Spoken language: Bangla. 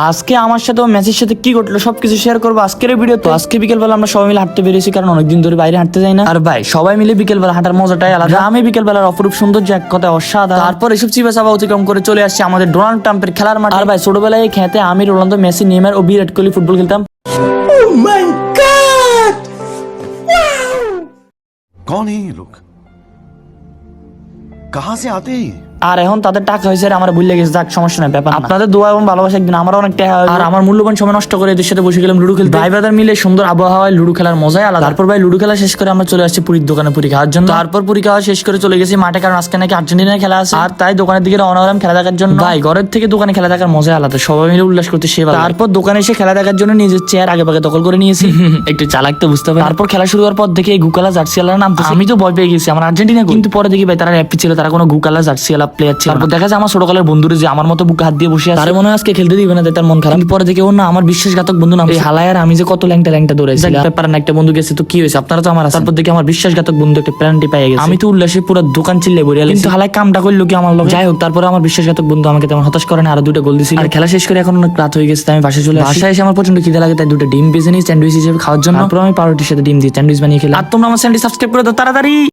আজকে আমার সাথে ও মেসির সাথে কি ঘটলো সবকিছু শেয়ার করবো আজকের ভিডিও। তো আজকে বিকেলবেলা আমরা সবাই মিলে হাঁটতে বেরিয়েছি, কারণ অনেকদিন ধরে বাইরে হাঁটতে যাই না। আর ভাই সবাই মিলে বিকেলবেলা হাঁটার মজাটাই আলাদা। আমি বিকেলবেলার অপরূপ সৌন্দর্য এক কথা অসাধারণ। তারপর এসব চিপা চাপা অতিক্রম করে চলে আসছে আমাদের ডোনাল্ড ট্রাম্পের খেলার মাঠ। আর ভাই ছোটবেলায় এই খেতে আমি, রোনালদো, মেসি, নেইমার ও বিরাট কোহলি ফুটবল খেলতাম। कौन है ये लोग? कहां से आते हैं ये? আর এখন তাদের টাকা হয়েছে, আমার ভুলে গেছে, যাক সমস্যা নাই, ব্যাপার না। আপনাদের দোয়া এবং ভালোবাসা একদিন আমার অনেক টাকা হবে। আর আমার মূল্যবান সময় নষ্ট করে এদের সাথে বসে গেলাম লুডো খেলতে। ভাই ব্রাদার মিলে সুন্দর আবহাওয়ায় লুডো খেলার মজাই আলাদা। তারপর ভাই লুডো খেলা শেষ করে আমরা চলে আসছি পুরীর দোকানে পুরি খাওয়ার জন্য। তারপর পুরি খাওয়া শেষ করে চলে গেছি মাঠে, কারণ আজকে নাকি আর্জেন্টিনার খেলা আছে। আর তাই দোকানের দিকে রওনা হলাম খেলা দেখার জন্য। ভাই ঘরের থেকে দোকানে খেলা দেখার মজাই আলাদা, সবাই মিলে উল্লাস করতে সে ভালো। তারপর দোকানে এসে খেলা দেখার জন্য নিজের চেয়ার আগে ভাগে দখল করে নিয়েছি। একটু চালাক তো বুঝতে হবে। তারপর খেলা শুরু হওয়ার পর দেখে গুকালা জার্সিওয়ালার নাম, আমি তো ভয় পেয়ে গেছি, আমার আর্জেন্টিনা। কিন্তু পরে দেখি ভাই তারা হ্যাপি ছিল, তারা কোনো গুকালা জার্সিওয়ালা প্লেয়ার ছিল। তারপর দেখা যায় আমার ছোটকালের বন্ধুরা যে আমার মতো বুকে হাত দিয়ে বসে আছে, তারে মনে হয় আজকে খেলতে দিবে না, তার মন খারাপ। কিন্তু পরে দেখে ও না, আমার বিশ্বাসঘাতক বন্ধু নাম এই হালায়। আর আমি যে কত ল্যাংটা দৌড়াইছি, ব্যাপার না, একটা বন্ধু গেছে তো কি হয়েছে, আপনারা তো আমার আছেন। তারপর দেখে আমার বিশ্বাসঘাতক বন্ধু একটা প্যান্টি পেয়ে গেছে। আমি তো উল্লাসে পুরো দোকান চিল্লে বইরে গেলাম, কিন্তু হালায় কামটা করলো কি আমার লোক। যাই হোক, তারপরে আমার বিশ্বাসঘাতক বন্ধু আমাকে তেমন হতাশ করে না, আরো দুটো গোল দিয়েছিল। আর খেলা শেষ করে এখন অনেক রাত হয়ে গেছে, তাই আমি বাসায় চলে আসি। বাসায় এসে আমার প্রচন্ড খিদে লাগে, তাই দুটো ডিম বেজে নিই স্যান্ডউইচ হিসেবে খাওয়ার জন্য। তারপর আমি পাউরুটির সাথে ডিম দিয়ে স্যান্ডউইচ বানিয়ে খেলাম। আর তোমরা আমার চ্যানেলটি সাবস্ক্রাইব করে দাও তাড়াতাড়ি।